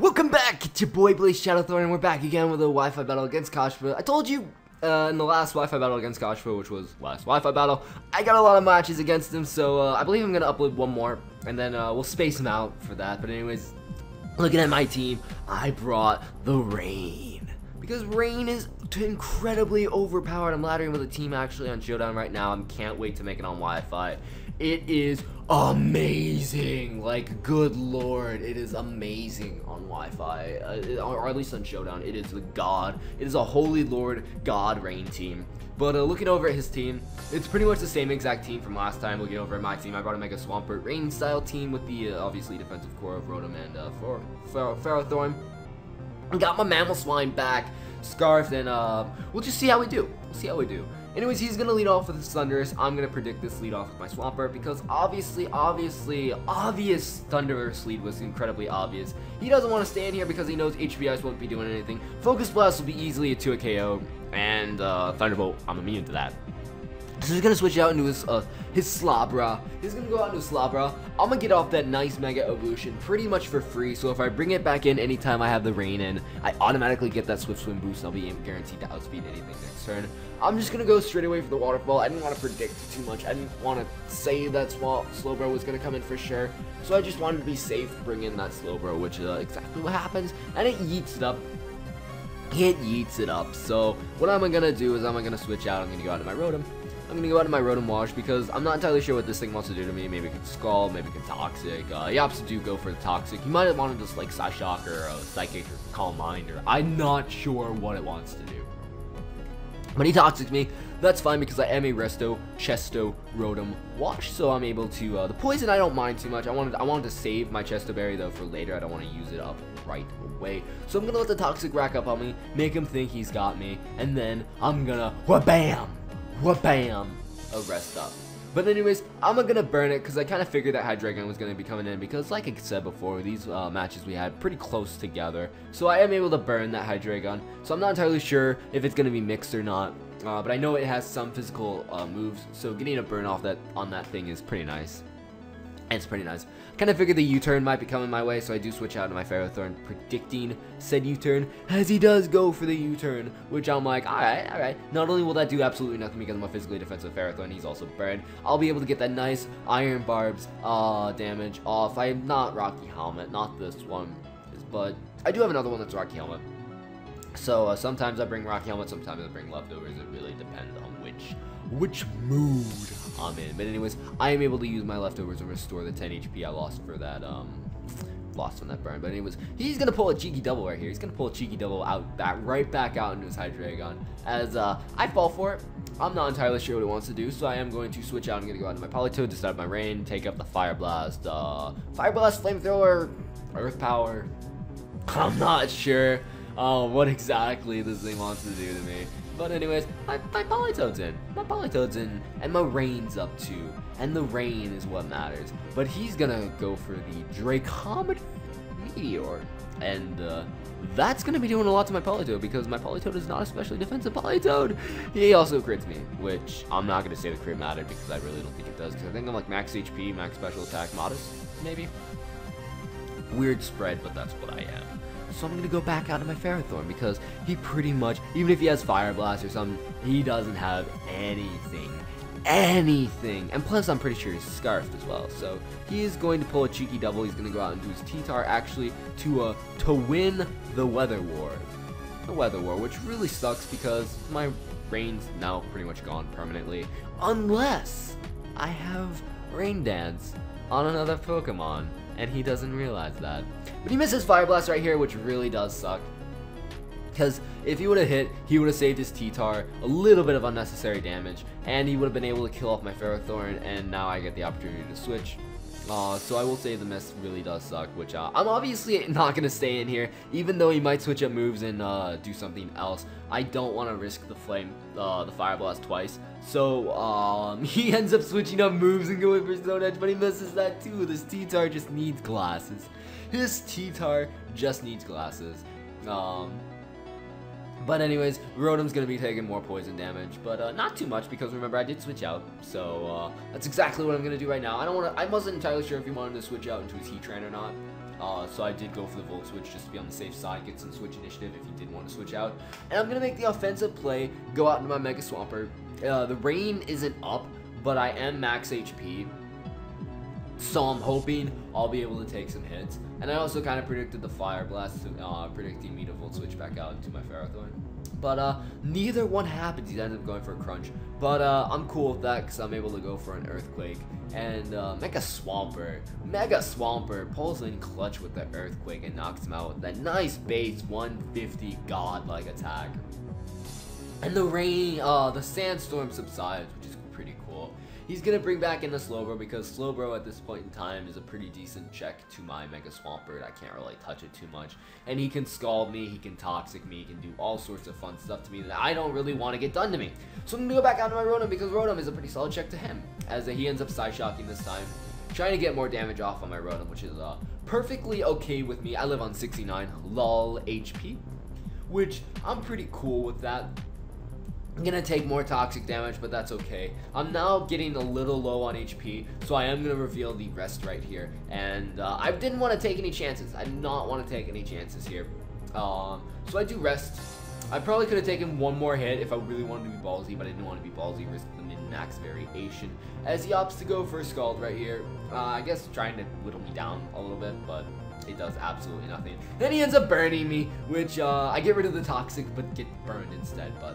Welcome back, it's your boy Blaze Shadowthorn, and we're back again with a Wi-Fi battle against Cospha. I told you in the last Wi-Fi battle against Cospha, which was last Wi-Fi battle, I got a lot of matches against him, so I believe I'm going to upload one more, and then we'll space him out for that. But anyways, looking at my team, I brought the Rain, because Rain is incredibly overpowered. I'm laddering with a team actually on Showdown right now. I can't wait to make it on Wi-Fi. It is amazing, like, good lord, it is amazing on Wi-Fi, or at least on Showdown. It is the god, it is a holy lord god Rain team. But looking over at his team, it's pretty much the same exact team from last time. Looking over at my team, I brought a Mega Swampert Rain style team with the obviously defensive core of Rotom and Ferrothorn. I got my Mammal Swine back, Scarf, and we'll just see how we do. We'll see how we do. Anyways, he's going to lead off with his Thundurus. I'm going to predict this lead off with my Swampert because obvious Thundurus lead was incredibly obvious. He doesn't want to stand here because he knows HBIs won't be doing anything. Focus Blast will be easily a 2 KO, and Thunderbolt, I'm immune to that. So he's going to switch out into his Slabra. He's going to go out into his Slabra. I'm going to get off that nice Mega Evolution pretty much for free. So if I bring it back in anytime I have the Rain in, I automatically get that Swift Swim boost. I'll be guaranteed to outspeed anything next turn. I'm just going to go straight away for the Waterfall. I didn't want to predict too much. I didn't want to say that Slowbro was going to come in for sure. So I just wanted to be safe, bring in that Slowbro, which is exactly what happens. And it yeets it up. It yeets it up. So what I'm going to do is I'm going to switch out. I'm going to go out to my Rotom. I'm going to go out to my Rotom Wash because I'm not entirely sure what this thing wants to do to me. Maybe it can Scald, maybe it can Toxic. Yaps do go for the Toxic. You might have wanted just like Psyshock or Psychic or Calm Mind, or I'm not sure what it wants to do. But he Toxics me. That's fine because I am a Resto, Chesto, Rotom Wash, so I'm able to, the Poison I don't mind too much. I wanted to save my Chesto Berry though for later. I don't want to use it up right away. So I'm going to let the Toxic rack up on me, make him think he's got me, and then I'm going to wha-bam! Wha-bam! A rest up. But anyways, I'm gonna burn it because I kind of figured that Hydreigon was gonna be coming in because, like I said before, these matches we had pretty close together. So I am able to burn that Hydreigon. So I'm not entirely sure if it's gonna be mixed or not, but I know it has some physical moves. So getting a burn off on that thing is pretty nice. It's pretty nice. Kind of figured the U-turn might be coming my way, so I do switch out to my Ferrothorn, predicting said U-turn, as he does go for the U-turn, which I'm like, alright. Not only will that do absolutely nothing because I'm a physically defensive Ferrothorn, he's also burned, I'll be able to get that nice Iron Barbs damage off. I'm not Rocky Helmet, not this one, but I do have another one that's Rocky Helmet. So sometimes I bring Rocky Helmet, sometimes I bring Leftovers. It really depends on which mood I'm in. But anyways, I am able to use my Leftovers and restore the 10 HP I lost for that lost from that burn. But anyways, he's gonna pull a cheeky double right here. He's gonna pull a cheeky double right back out into his Hydreigon. As I fall for it. I'm not entirely sure what it wants to do, so I am going to switch out. I'm gonna go out to my Politoed to start my Rain, take up the Fire Blast, Flamethrower, Earth Power. I'm not sure what exactly this thing wants to do to me. But anyways, my Politoed's in. My Politoed's in, and my Rain's up too. And the Rain is what matters. But he's gonna go for the Dracometer Meteor. And that's gonna be doing a lot to my Politoed because my Politoed is not especially defensive Politoed. He also crits me, which I'm not gonna say the crit mattered because I really don't think it does. Because I think I'm like max HP, max special attack, modest, maybe. Weird spread, but that's what I am. So I'm going to go back out to my Ferrothorn because he pretty much, even if he has Fire Blast or something, he doesn't have anything. And plus I'm pretty sure he's Scarfed as well. So he is going to pull a cheeky double. He's going to go out and do his T-Tar actually to win the Weather War. The Weather War, which really sucks because my Rain's now pretty much gone permanently. Unless I have Rain Dance on another Pokemon. And he doesn't realize that. But he misses Fire Blast right here, which really does suck. Because if he would have hit, he would have saved his T-Tar, a little bit of unnecessary damage, and he would have been able to kill off my Ferrothorn, and now I get the opportunity to switch. So I will say the miss really does suck, which I'm obviously not going to stay in here, even though he might switch up moves and do something else. I don't want to risk the Fire Blast twice. So he ends up switching up moves and going for Stone Edge, but he misses that too. This T-Tar just needs glasses. His T-Tar just needs glasses. But anyways, Rotom's going to be taking more poison damage, but not too much because remember I did switch out. So that's exactly what I'm going to do right now. I wasn't entirely sure if he wanted to switch out into his Heatran or not. So I did go for the Volt Switch just to be on the safe side, get some switch initiative if he did want to switch out. And I'm going to make the offensive play, go out into my Mega Swampert. The rain isn't up, but I am max HP. So I'm hoping I'll be able to take some hits. And I also kind of predicted the Fire Blast, predicting me to Volt Switch back out into my Ferrothorn. But neither one happens. He ended up going for a Crunch. But I'm cool with that because I'm able to go for an Earthquake. And Mega Swampert pulls in clutch with the Earthquake and knocks him out with that nice base 150 godlike attack. And the rain, the sandstorm subsides, which is pretty cool. He's going to bring back in the Slowbro because Slowbro at this point in time is a pretty decent check to my Mega Swampert. I can't really touch it too much. And he can Scald me, he can Toxic me, he can do all sorts of fun stuff to me that I don't really want to get done to me. So I'm going to go back out to my Rotom because Rotom is a pretty solid check to him. As he ends up Side Shocking this time. Trying to get more damage off on my Rotom, which is perfectly okay with me. I live on 69 lol HP, which I'm pretty cool with that. I'm gonna take more toxic damage, but that's okay. I'm now getting a little low on HP, so I am gonna reveal the rest right here. And I didn't want to take any chances. I did not want to take any chances here. So I do rest. I probably could have taken one more hit if I really wanted to be ballsy, but I didn't want to be ballsy, risk the min-max variation. As he opts to go for a Scald right here, I guess trying to whittle me down a little bit, but it does absolutely nothing. Then he ends up burning me, which I get rid of the toxic, but get burned instead. But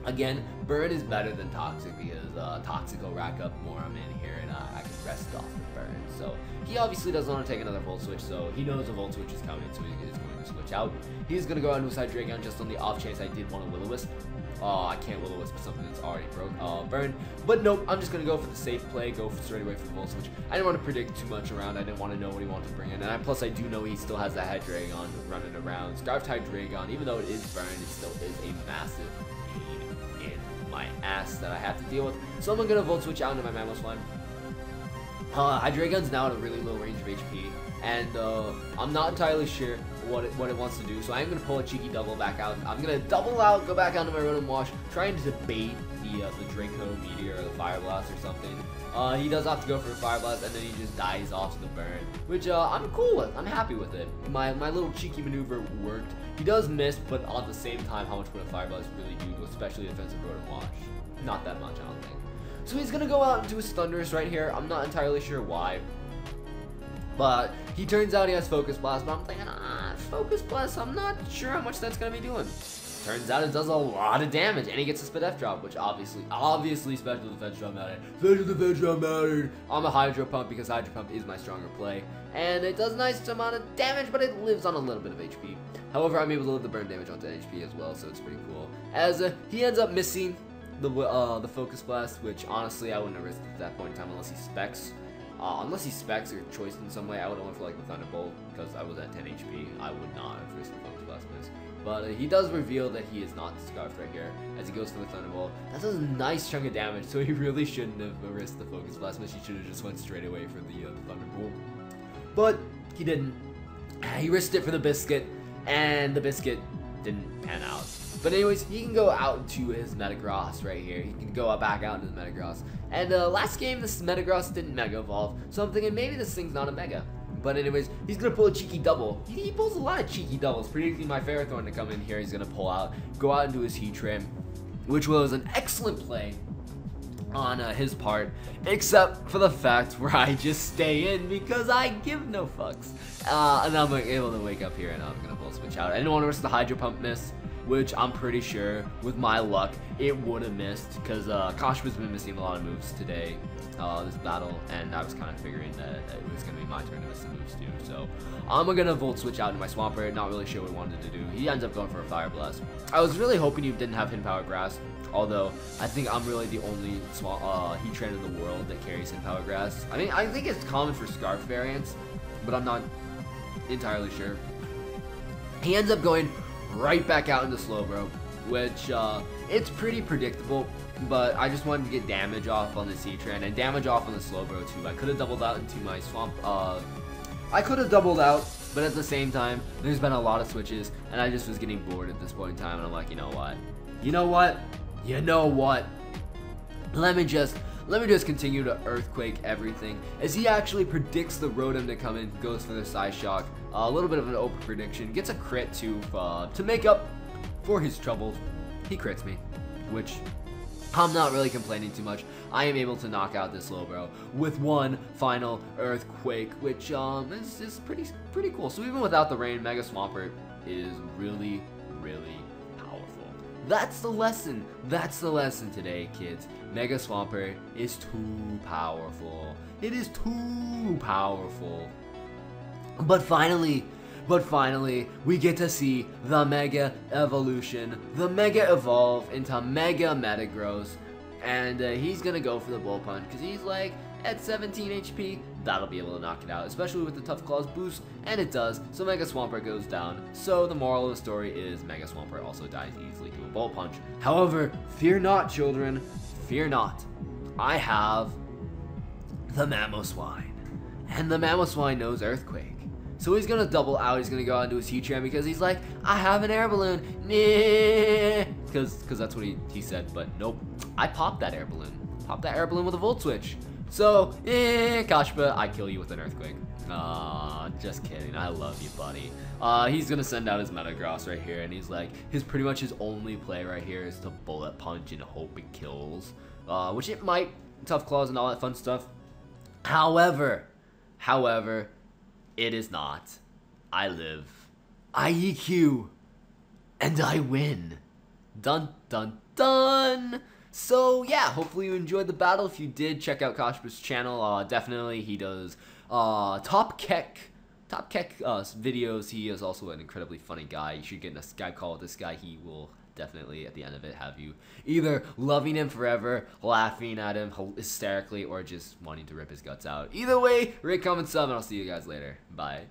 again, burn is better than toxic because toxic will rack up more I'm in here, and I can rest off the burn. So he obviously doesn't want to take another Volt Switch, so he knows a Volt Switch is coming, so he is going to switch out. He's going to go out into a Hydreigon just on the off chance I did want to Will-O-Wisp. I can't Will-O-Wisp something that's already burned. But nope, I'm just going to go for the safe play, go straight away for the Volt Switch. I didn't want to predict too much around. I didn't want to know what he wanted to bring in. And plus, I do know he still has that Hydreigon running around. Scarfed Hydreigon, even though it is burned, it still is a massive pain in my ass that I have to deal with. So I'm going to Volt Switch out into my Mammoslime. Hydreigon's now at a really low range of HP. And I'm not entirely sure what it wants to do, so I'm going to pull a cheeky double back out. I'm going to double out, go back onto my Rotom Wash, trying to bait the Draco Meteor or the Fire Blast or something. He does have to go for a Fire Blast, and then he just dies off to the burn, which I'm cool with. I'm happy with it. My little cheeky maneuver worked. He does miss, but at the same time, how much would a Fire Blast really do, especially defensive Rotom Wash? Not that much, I don't think. So he's going to go out and do his Thundurus right here. I'm not entirely sure why. But he turns out he has Focus Blast, but I'm thinking, Focus Blast, I'm not sure how much that's going to be doing. Turns out it does a lot of damage, and he gets a Spit F drop, which obviously Special Defense Drop mattered. Special Defense Drop mattered. I'm a Hydro Pump because Hydro Pump is my stronger play. And it does a nice amount of damage, but it lives on a little bit of HP. However, I'm able to live the burn damage onto HP as well, so it's pretty cool. As he ends up missing the Focus Blast, which honestly I wouldn't have risked at that point in time unless he specs. Unless he specs or choiced in some way, I would have went for like the Thunderbolt because I was at 10 HP. I would not have risked the Focus Blast miss. But he does reveal that he is not scarfed right here as he goes for the Thunderbolt. That does a nice chunk of damage, so he really shouldn't have risked the Focus Blast miss. He should have just went straight away for the Thunderbolt. But he didn't. He risked it for the Biscuit, and the Biscuit didn't pan out. But anyways, he can go out to his Metagross right here. He can go back out into the Metagross. And last game, this Metagross didn't Mega Evolve, so I'm thinking maybe this thing's not a Mega. But anyways, he's going to pull a cheeky double. He pulls a lot of cheeky doubles, predicting my Ferrothorn to come in here. He's going to pull out, go out into his Heatran, which was an excellent play on his part, except for the fact where I just stay in because I give no fucks. And I'm able to wake up here, and I'm going to Volt Switch out. I didn't want to risk the Hydro Pump miss, which I'm pretty sure, with my luck, it would have missed, because Cospha's been missing a lot of moves today, this battle, and I was kind of figuring that it was going to be my turn to miss some moves too. So I'm going to Volt Switch out into my Swampert, not really sure what he wanted to do. He ends up going for a Fire Blast. I was really hoping he didn't have Hidden Power Grass, although I think I'm really the only Heatran in the world that carries Hidden Power Grass. I mean, I think it's common for Scarf variants, but I'm not entirely sure. He ends up going right back out into Slowbro, which it's pretty predictable, but I just wanted to get damage off on the Heatran and damage off on the Slowbro too. I could have doubled out into my Swamp. I could have doubled out, but at the same time, there's been a lot of switches, and I just was getting bored at this point in time, and I'm like, you know what? Let me just let me just continue to Earthquake everything, as he actually predicts the Rotom to come in, goes for the Psy Shock. A little bit of an open prediction, gets a crit to make up for his troubles. He crits me, which I'm not really complaining too much. I am able to knock out this Slowbro with one final Earthquake, which is pretty cool. So even without the rain, Mega Swampert is really powerful. That's the lesson. That's the lesson today, kids. Mega Swampert is too powerful. It is too powerful. But finally, we get to see the Mega Evolution, the Mega Evolve into Mega Metagross, and he's gonna go for the Bull Punch, because he's like, at 17 HP, that'll be able to knock it out, especially with the Tough Claws boost, and it does, so Mega Swampert goes down. So the moral of the story is Mega Swampert also dies easily to a Bull Punch. However, fear not, children, fear not. I have the Mamoswine, and the Mamoswine knows Earthquake. So he's gonna double out, he's gonna go out into his Heatran because he's like, I have an air balloon, because that's what he said, but nope, I popped that air balloon. Popped that air balloon with a Volt Switch. So, Cospha, I kill you with an Earthquake. Just kidding, I love you, buddy. He's gonna send out his Metagross right here, and he's like, pretty much his only play right here is to Bullet Punch and hope it kills. Which it might, Tough Claws and all that fun stuff. However, it is not. I live, I EQ, and I win. Dun dun dun. So yeah, hopefully you enjoyed the battle. If you did, check out Cospha's channel. Definitely he does Top Keck videos. He is also an incredibly funny guy. You should get in a Skype call with this guy. He will definitely at the end of it have you either loving him forever, laughing at him hysterically, or just wanting to rip his guts out. Either way, rate, comment, sub, and I'll see you guys later. Bye.